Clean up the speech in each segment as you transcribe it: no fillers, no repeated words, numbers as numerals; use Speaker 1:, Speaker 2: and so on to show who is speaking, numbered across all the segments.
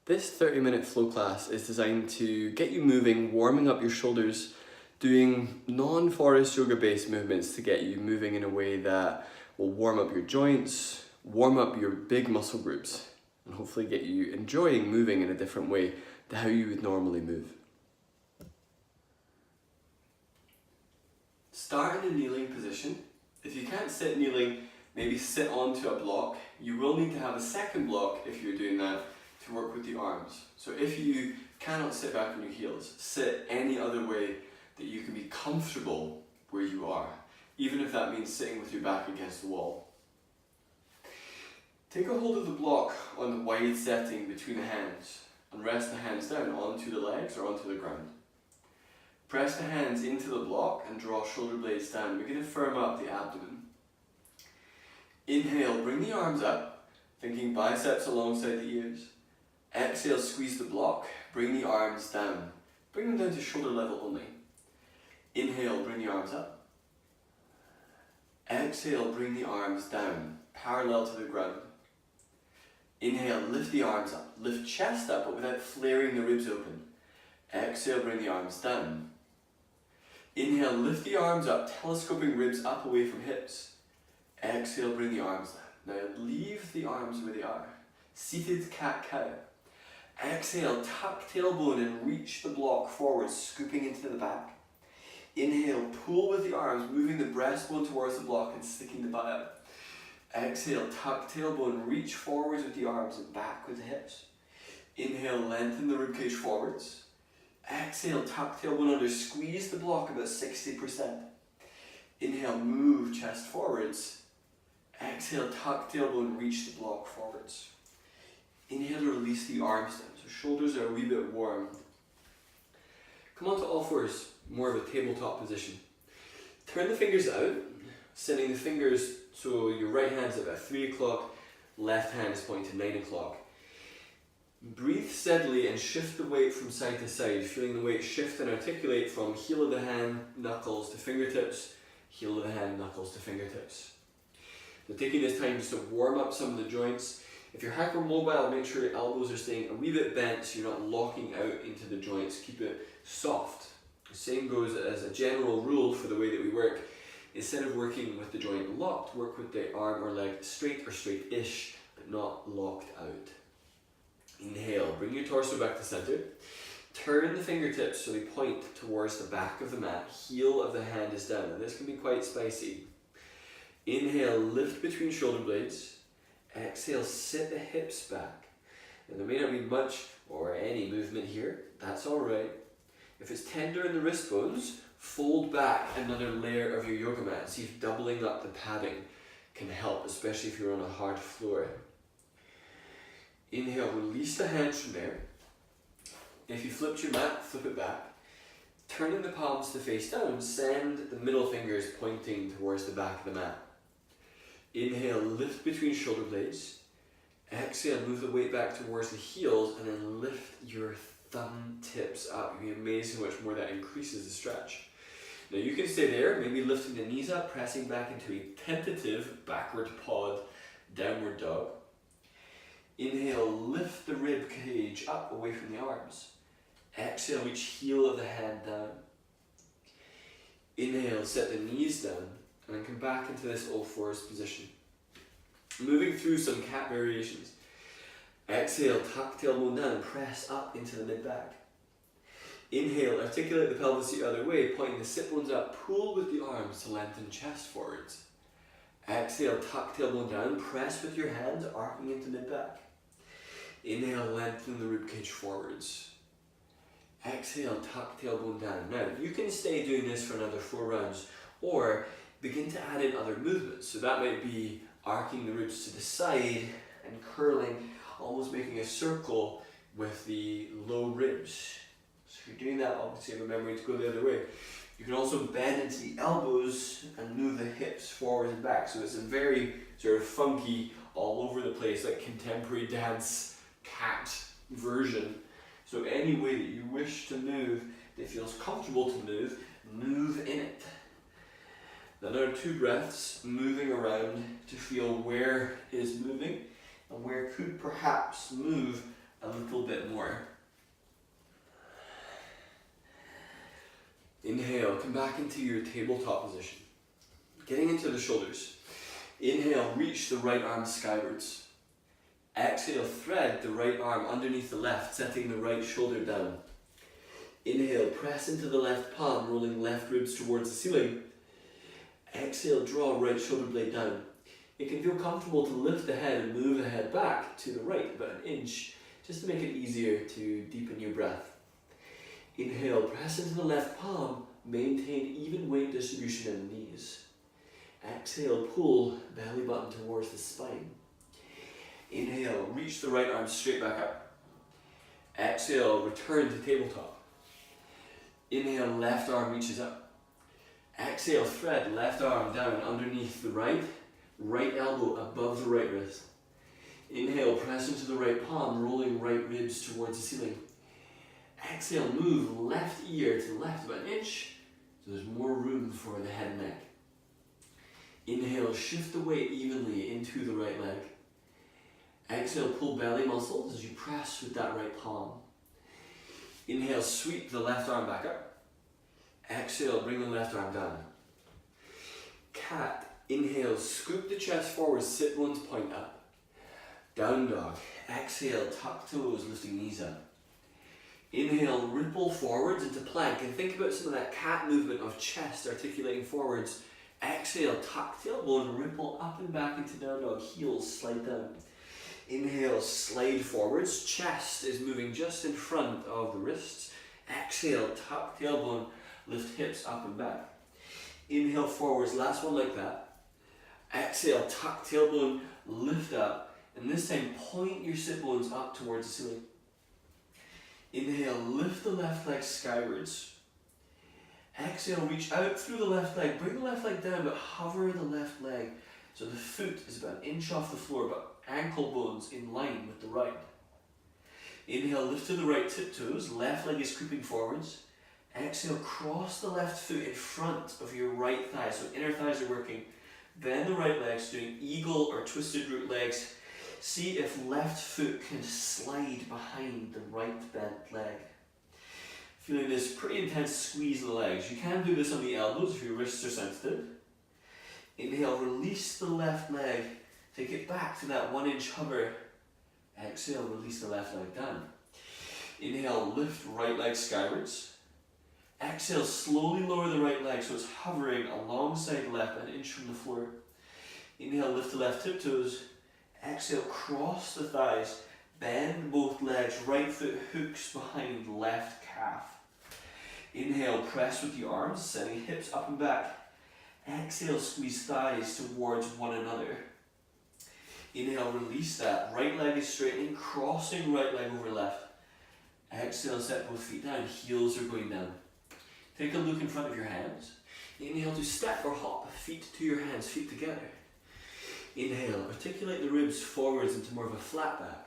Speaker 1: This 30-minute flow class is designed to get you moving, warming up your shoulders, doing non-forest yoga based movements to get you moving in a way that will warm up your joints, warm up your big muscle groups, and hopefully get you enjoying moving in a different way to how you would normally move. Start in a kneeling position. If you can't sit kneeling, maybe sit onto a block. You will need to have a second block if you're doing that to work with the arms. So if you cannot sit back on your heels, sit any other way that you can be comfortable where you are, even if that means sitting with your back against the wall. Take a hold of the block on the wide setting between the hands and rest the hands down onto the legs or onto the ground. Press the hands into the block and draw shoulder blades down. We're going to firm up the abdomen. Inhale, bring the arms up, thinking biceps alongside the ears. Exhale, squeeze the block, bring the arms down. Bring them down to shoulder level only. Inhale, bring the arms up. Exhale, bring the arms down, parallel to the ground. Inhale, lift the arms up. Lift chest up, but without flaring the ribs open. Exhale, bring the arms down. Inhale, lift the arms up, telescoping ribs up away from hips. Exhale, bring the arms down. Now leave the arms where they are. Seated cat-cow. Exhale, tuck tailbone and reach the block forward, scooping into the back. Inhale, pull with the arms, moving the breastbone towards the block and sticking the butt out. Exhale, tuck tailbone, reach forwards with the arms and back with the hips. Inhale, lengthen the ribcage forwards. Exhale, tuck tailbone under, squeeze the block about 60%. Inhale, move chest forwards. Exhale, tuck tailbone, reach the block forwards. Inhale to release the arms down, so shoulders are a wee bit warm. Come onto all fours, more of a tabletop position. Turn the fingers out, sending the fingers so your right hand's at about 3 o'clock, left hand is pointing to 9 o'clock. Breathe steadily and shift the weight from side to side, feeling the weight shift and articulate from heel of the hand, knuckles to fingertips, heel of the hand, knuckles to fingertips. So taking this time just to warm up some of the joints. If you're hypermobile, make sure your elbows are staying a wee bit bent so you're not locking out into the joints. Keep it soft. The same goes as a general rule for the way that we work. Instead of working with the joint locked, work with the arm or leg straight or straight-ish, but not locked out. Inhale, bring your torso back to center. Turn the fingertips so they point towards the back of the mat. Heel of the hand is down, and this can be quite spicy. Inhale, lift between shoulder blades. Exhale, sit the hips back. Now there may not be much or any movement here, that's alright. If it's tender in the wrist bones, fold back another layer of your yoga mat. See if doubling up the padding can help, especially if you're on a hard floor. Inhale, release the hands from there. If you flipped your mat, flip it back. Turning the palms to face down, send the middle fingers pointing towards the back of the mat. Inhale, lift between shoulder blades. Exhale, move the weight back towards the heels and then lift your thumb tips up. You'll be amazed how much more that increases the stretch. Now you can stay there, maybe lifting the knees up, pressing back into a tentative backward pod, downward dog. Inhale, lift the rib cage up away from the arms. Exhale, reach heel of the hand down. Inhale, set the knees down and then come back into this all fours position. Moving through some cat variations. Exhale, tuck tailbone down and press up into the mid-back. Inhale, articulate the pelvis the other way, pointing the sit bones up, pull with the arms to lengthen chest forwards. Exhale, tuck tailbone down, press with your hands, arcing into mid-back. Inhale, lengthen the ribcage forwards. Exhale, tuck tailbone down. Now, you can stay doing this for another 4 rounds, or begin to add in other movements. So that might be arcing the ribs to the side and curling, almost making a circle with the low ribs. So if you're doing that, obviously remembering to go the other way. You can also bend into the elbows and move the hips forward and back. So it's a very sort of funky, all over the place, like contemporary dance cat version. So any way that you wish to move that feels comfortable to move, move in it. Another 2 breaths, moving around to feel where is moving and where could perhaps move a little bit more. Inhale, come back into your tabletop position. Getting into the shoulders. Inhale, reach the right arm skywards. Exhale, thread the right arm underneath the left, setting the right shoulder down. Inhale, press into the left palm, rolling left ribs towards the ceiling. Exhale, draw right shoulder blade down. It can feel comfortable to lift the head and move the head back to the right about an inch, just to make it easier to deepen your breath. Inhale, press into the left palm, maintain even weight distribution in the knees. Exhale, pull belly button towards the spine. Inhale, reach the right arm straight back up. Exhale, return to tabletop. Inhale, left arm reaches up. Exhale, thread left arm down underneath the right elbow above the right wrist. Inhale, press into the right palm, rolling right ribs towards the ceiling. Exhale, move left ear to the left about an inch, so there's more room for the head and neck. Inhale, shift the weight evenly into the right leg. Exhale, pull belly muscles as you press with that right palm. Inhale, sweep the left arm back up. Exhale, bring the left arm down. Cat. Inhale, scoop the chest forward, sit bones point up. Down dog. Exhale, tuck toes, lifting knees up. Inhale, ripple forwards into plank, and think about some of that cat movement of chest articulating forwards. Exhale, tuck tailbone, ripple up and back into down dog, heels slide down. Inhale, slide forwards, chest is moving just in front of the wrists. Exhale, tuck tailbone, lift hips up and back. Inhale forwards, last one like that. Exhale, tuck tailbone, lift up, and this time point your sit bones up towards the ceiling. Inhale, lift the left leg skywards. Exhale, reach out through the left leg, bring the left leg down, but hover the left leg so the foot is about an inch off the floor, but ankle bones in line with the right. Inhale, lift to the right tiptoes, left leg is creeping forwards. Exhale, cross the left foot in front of your right thigh, so inner thighs are working. Bend the right legs, doing eagle or twisted root legs. See if left foot can slide behind the right bent leg. Feeling this pretty intense squeeze of the legs. You can do this on the elbows if your wrists are sensitive. Inhale, release the left leg. Take it back to that 1 inch hover. Exhale, release the left leg down. Inhale, lift right leg skywards. Exhale, slowly lower the right leg so it's hovering alongside the left, an inch from the floor. Inhale, lift the left tiptoes. Exhale, cross the thighs. Bend both legs, right foot hooks behind left calf. Inhale, press with the arms, sending hips up and back. Exhale, squeeze thighs towards one another. Inhale, release that. Right leg is straightening, crossing right leg over left. Exhale, set both feet down, heels are going down. Take a look in front of your hands. Inhale to step or hop, feet to your hands, feet together. Inhale, articulate the ribs forwards into more of a flat back.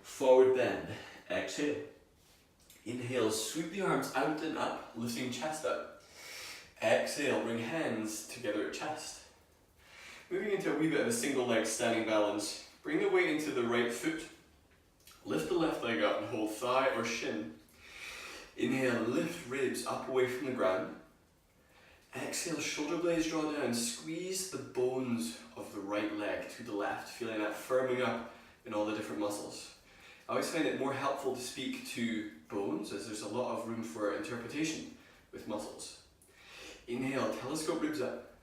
Speaker 1: Forward bend. Exhale. Inhale, sweep the arms out and up, lifting chest up. Exhale, bring hands together at chest. Moving into a wee bit of a single leg standing balance. Bring the weight into the right foot. Lift the left leg up and hold thigh or shin. Inhale, lift ribs up away from the ground. Exhale, shoulder blades draw down. Squeeze the bones of the right leg to the left, feeling that firming up in all the different muscles. I always find it more helpful to speak to bones as there's a lot of room for interpretation with muscles. Inhale, telescope ribs up.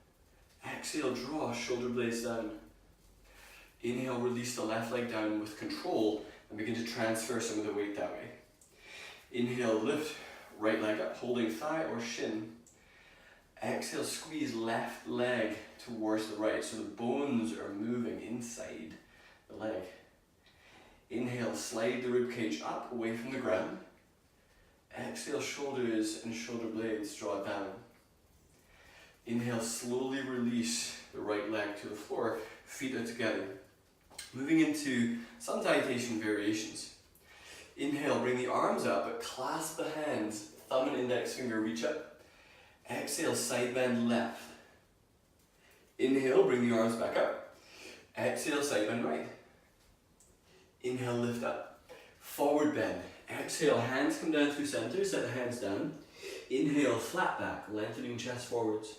Speaker 1: Exhale, draw shoulder blades down. Inhale, release the left leg down with control and begin to transfer some of the weight that way. Inhale, lift right leg up, holding thigh or shin. Exhale, squeeze left leg towards the right so the bones are moving inside the leg. Inhale, slide the rib cage up away from the ground. Exhale, shoulders and shoulder blades draw down. Inhale, slowly release the right leg to the floor, feet are together. Moving into sun salutation variations. Inhale, bring the arms up, but clasp the hands, thumb and index finger reach up. Exhale, side bend left. Inhale, bring the arms back up. Exhale, side bend right. Inhale, lift up. Forward bend. Exhale, hands come down through center, set the hands down. Inhale, flat back, lengthening chest forwards.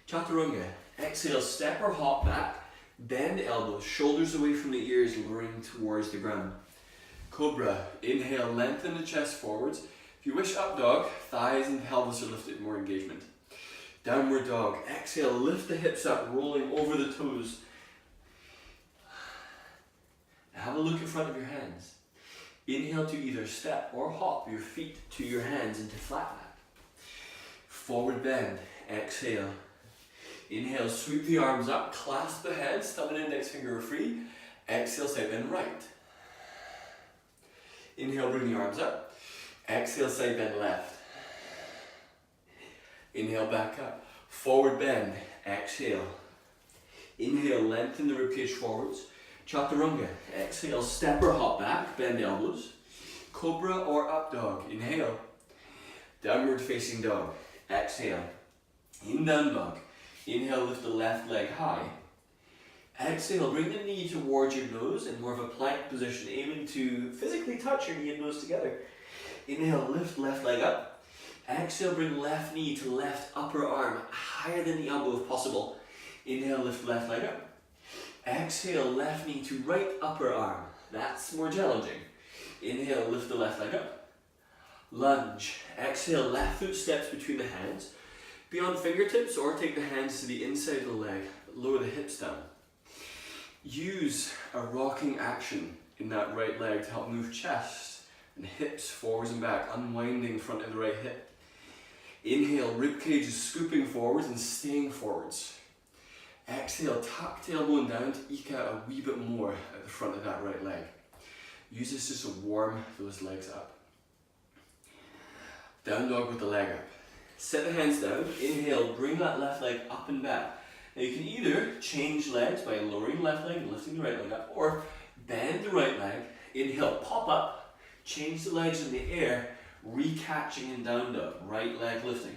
Speaker 1: Chaturanga. Exhale, step or hop back, bend elbows, shoulders away from the ears, lowering towards the ground. Cobra. Inhale, lengthen the chest forwards. If you wish, up dog, thighs and pelvis are lifted, more engagement. Downward dog. Exhale, lift the hips up, rolling over the toes. Have a look in front of your hands. Inhale to either step or hop your feet to your hands into flat back. Forward bend. Exhale. Inhale, sweep the arms up, clasp the hands, thumb and index finger are free. Exhale, side bend right. Inhale, bring the arms up. Exhale, side bend left. Inhale, back up. Forward bend. Exhale. Inhale, lengthen the ribcage forwards. Chaturanga. Exhale, step or hop back, bend elbows. Cobra or up dog. Inhale. Downward facing dog. Exhale. In down dog. Inhale, lift the left leg high. Exhale, bring the knee towards your nose in more of a plank position, aiming to physically touch your knee and nose together. Inhale, lift left leg up. Exhale, bring left knee to left upper arm, higher than the elbow if possible. Inhale, lift left leg up. Exhale, left knee to right upper arm. That's more challenging. Inhale, lift the left leg up. Lunge. Exhale, left foot steps between the hands. Beyond fingertips, or take the hands to the inside of the leg. Lower the hips down. Use a rocking action in that right leg to help move chest and hips forwards and back, unwinding front of the right hip. Inhale, ribcage is scooping forwards and staying forwards. Exhale, tuck tailbone down to eke out a wee bit more at the front of that right leg. Use this just to warm those legs up. Down dog with the leg up. Set the hands down. Inhale, bring that left leg up and back. Now you can either change legs by lowering the left leg and lifting the right leg up, or bend the right leg. Inhale, pop up, change the legs in the air, recatching in down dog, right leg lifting.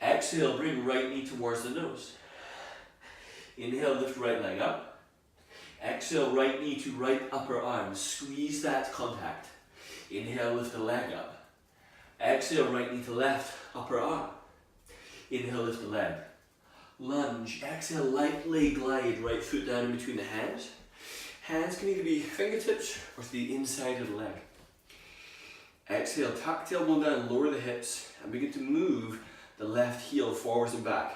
Speaker 1: Exhale, bring right knee towards the nose. Inhale, lift right leg up. Exhale, right knee to right upper arm. Squeeze that contact. Inhale, lift the leg up. Exhale, right knee to left upper arm. Inhale, lift the leg. Lunge. Exhale, lightly glide right foot down in between the hands. Hands can either be fingertips or to the inside of the leg. Exhale, tuck tailbone down, lower the hips, and begin to move the left heel forwards and back.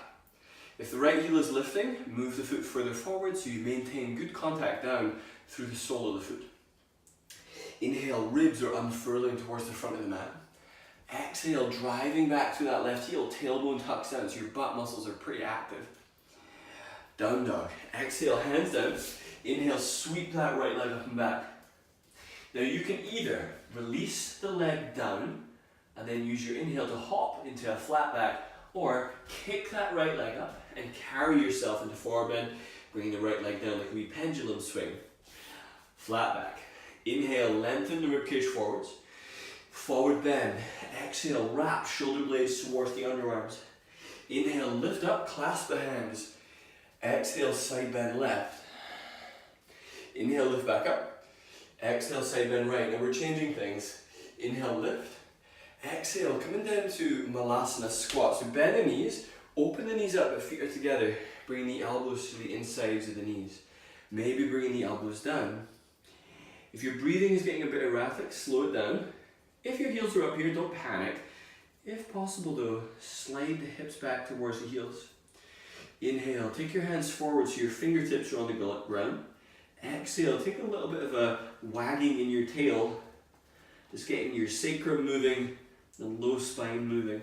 Speaker 1: If the right heel is lifting, move the foot further forward so you maintain good contact down through the sole of the foot. Inhale, ribs are unfurling towards the front of the mat. Exhale, driving back through that left heel, tailbone tucks down so your butt muscles are pretty active. Down dog. Exhale, hands down. Inhale, sweep that right leg up and back. Now you can either release the leg down and then use your inhale to hop into a flat back, or kick that right leg up and carry yourself into forward bend, bringing the right leg down like a wee pendulum swing. Flat back. Inhale, lengthen the ribcage forwards. Forward bend. Exhale, wrap shoulder blades towards the underarms. Inhale, lift up, clasp the hands. Exhale, side bend left. Inhale, lift back up. Exhale, side bend right. Now we're changing things. Inhale, lift. Exhale, coming down to Malasana squat. So bend the knees, open the knees up, but feet are together. Bring the elbows to the insides of the knees. Maybe bringing the elbows down. If your breathing is getting a bit erratic, slow it down. If your heels are up here, don't panic. If possible though, slide the hips back towards the heels. Inhale, take your hands forward so your fingertips are on the ground. Exhale, take a little bit of a wagging in your tail. Just getting your sacrum moving, the low spine moving.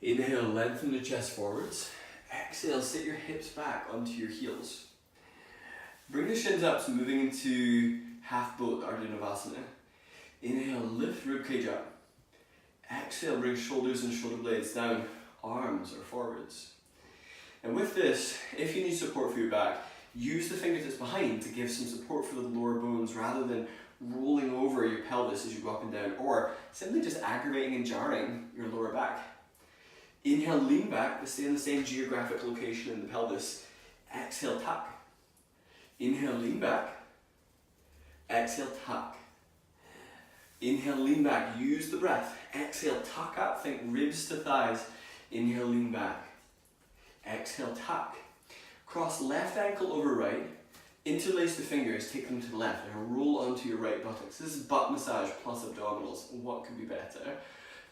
Speaker 1: Inhale, lengthen the chest forwards. Exhale, sit your hips back onto your heels. Bring the shins up, so moving into half boat Ardha Navasana. Inhale, lift ribcage up. Exhale, bring shoulders and shoulder blades down, arms or forwards. And with this, if you need support for your back, use the fingertips behind to give some support for the lower bones rather than rolling over your pelvis as you go up and down, or simply just aggravating and jarring your lower back. Inhale, lean back, but stay in the same geographic location in the pelvis. Exhale, tuck. Inhale, lean back. Exhale, tuck. Inhale, lean back, use the breath. Exhale, tuck up, think ribs to thighs. Inhale, lean back. Exhale, tuck. Cross left ankle over right. Interlace the fingers, take them to the left, and roll onto your right buttocks. This is butt massage plus abdominals. What could be better?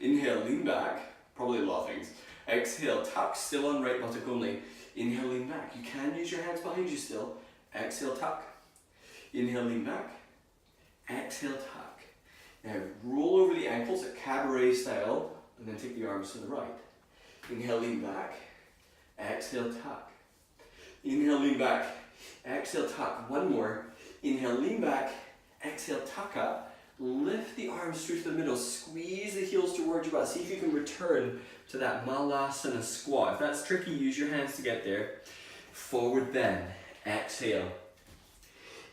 Speaker 1: Inhale, lean back. Probably a lot of things. Exhale, tuck, still on right buttock only. Inhale, lean back. You can use your hands behind you still. Exhale, tuck. Inhale, lean back. Exhale, tuck. Now roll over the ankles at cabaret style, and then take the arms to the right. Inhale, lean back. Exhale, tuck. Inhale, lean back. Exhale, tuck. One more. Inhale, lean back. Exhale, tuck up. Lift the arms through to the middle. Squeeze the heels towards your butt. See if you can return to that malasana squat. If that's tricky, use your hands to get there. Forward bend. Exhale.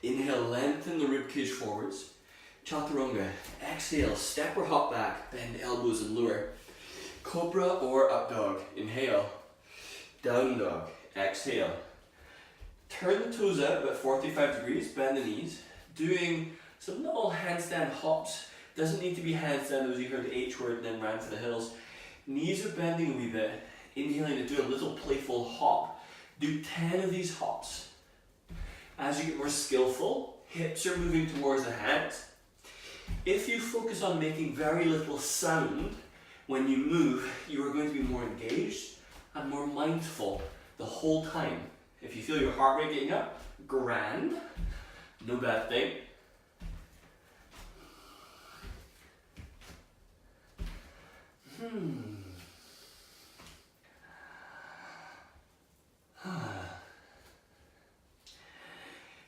Speaker 1: Inhale, lengthen the ribcage forwards. Chaturanga. Exhale, step or hop back. Bend elbows and lower. Cobra or up dog. Inhale. Down dog. Exhale. Turn the toes out about 45 degrees. Bend the knees. Doing some little handstand hops. Doesn't need to be handstand, those you heard the H word and then ran for the hills. Knees are bending a wee bit. Inhaling to do a little playful hop. Do 10 of these hops. As you get more skillful, hips are moving towards the hands. If you focus on making very little sound when you move, you are going to be more engaged and more mindful the whole time. If you feel your heart rate getting up, grand, no bad thing.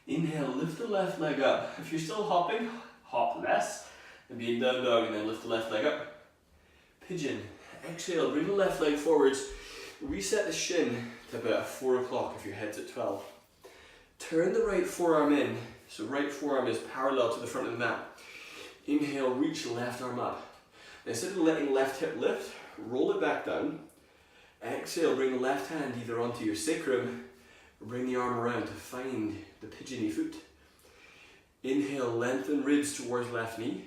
Speaker 1: Inhale, lift the left leg up. If you're still hopping, hop less. And be in down dog and then lift the left leg up. Pigeon. Exhale, bring the left leg forwards. Reset the shin to about 4 o'clock if your head's at 12. Turn the right forearm in. So right forearm is parallel to the front of the mat. Inhale, reach left arm up. Instead of letting left hip lift, roll it back down. Exhale, bring the left hand either onto your sacrum or bring the arm around to find the pigeony foot. Inhale, lengthen ribs towards left knee.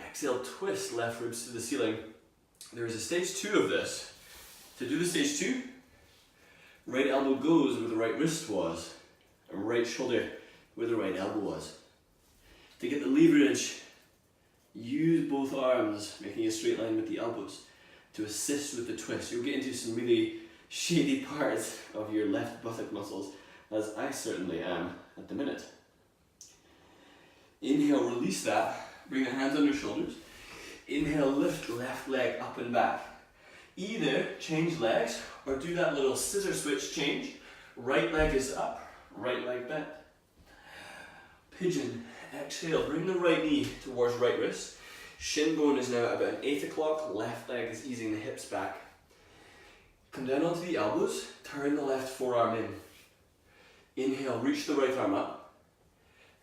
Speaker 1: Exhale, twist left ribs to the ceiling. There is a stage 2 of this. To do the stage 2, right elbow goes where the right wrist was, and right shoulder where the right elbow was. To get the leverage, use both arms, making a straight line with the elbows to assist with the twist. You'll get into some really shady parts of your left buttock muscles, as I certainly am at the minute. Inhale, release that. Bring the hands under shoulders. Inhale, lift left leg up and back. Either change legs or do that little scissor switch change. Right leg is up, right leg bent. Pigeon. Exhale, bring the right knee towards right wrist. Shin bone is now about 8 o'clock. Left leg is easing the hips back. Come down onto the elbows. Turn the left forearm in. Inhale, reach the right arm up.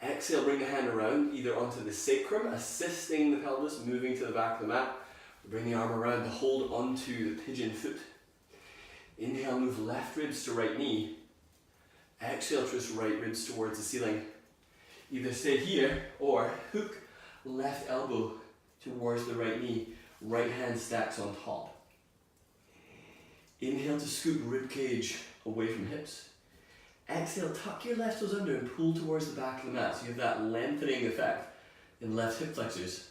Speaker 1: Exhale, bring the hand around, either onto the sacrum, assisting the pelvis, moving to the back of the mat. Bring the arm around to hold onto the pigeon foot. Inhale, move left ribs to right knee. Exhale, twist right ribs towards the ceiling. Either stay here or hook left elbow towards the right knee. Right hand stacks on top. Inhale to scoop rib cage away from hips. Exhale, tuck your left toes under and pull towards the back of the mat so you have that lengthening effect in left hip flexors.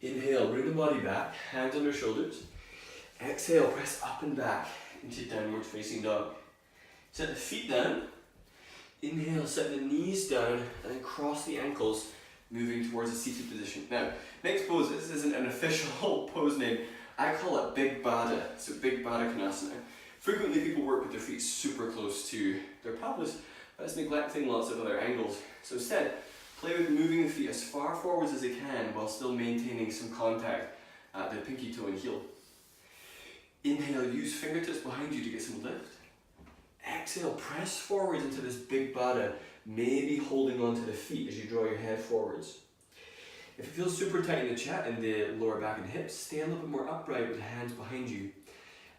Speaker 1: Inhale, bring the body back, hands under shoulders. Exhale, press up and back into downward facing dog. Set the feet down. Inhale, set the knees down and then cross the ankles, moving towards a seated position. Now, next pose, this isn't an official pose name. I call it Big Bada, so Big Bada Konasana. Frequently people work with their feet super close to their pelvis, but it's neglecting lots of other angles. So instead, play with moving the feet as far forwards as they can while still maintaining some contact at the pinky toe and heel. Inhale, use fingertips behind you to get some lift. Exhale, press forwards into this Big Bada, maybe holding onto the feet as you draw your head forwards. If it feels super tight in the lower back and hips, stay a little bit more upright with the hands behind you.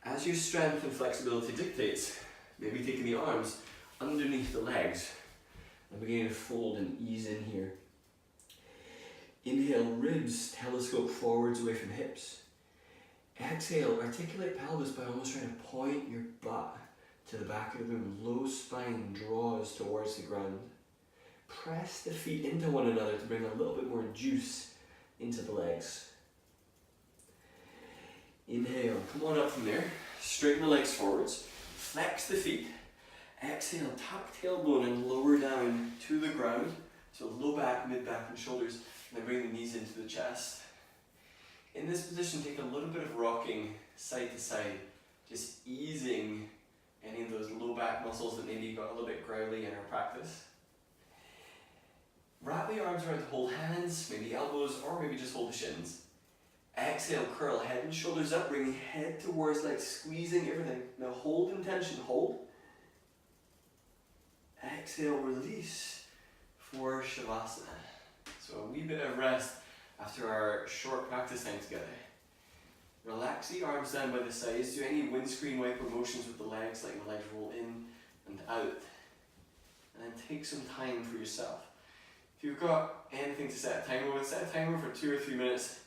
Speaker 1: As your strength and flexibility dictates, maybe taking the arms underneath the legs and beginning to fold and ease in here. Inhale, ribs telescope forwards away from hips. Exhale, articulate pelvis by almost trying to point your butt to the back of the room. Low spine draws towards the ground. Press the feet into one another to bring a little bit more juice into the legs. Inhale, come on up from there. Straighten the legs forwards. Flex the feet. Exhale, tuck tailbone and lower down to the ground. So low back, mid back and shoulders. And then bring the knees into the chest. In this position, take a little bit of rocking side to side. Just easing any of those low back muscles that maybe got a little bit growly in our practice. Wrap the arms around to hold hands, maybe elbows, or maybe just hold the shins. Exhale, curl head and shoulders up, bring head towards legs, squeezing everything. Now hold in tension, hold. Exhale, release for Shavasana. So a wee bit of rest after our short practice time together. Relax the arms down by the sides. Do any windscreen wiper motions with the legs, like the legs roll in and out. And then take some time for yourself. If you've got anything to set a timer with, set a timer for 2 or 3 minutes,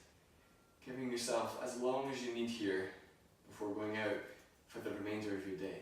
Speaker 1: giving yourself as long as you need here before going out for the remainder of your day.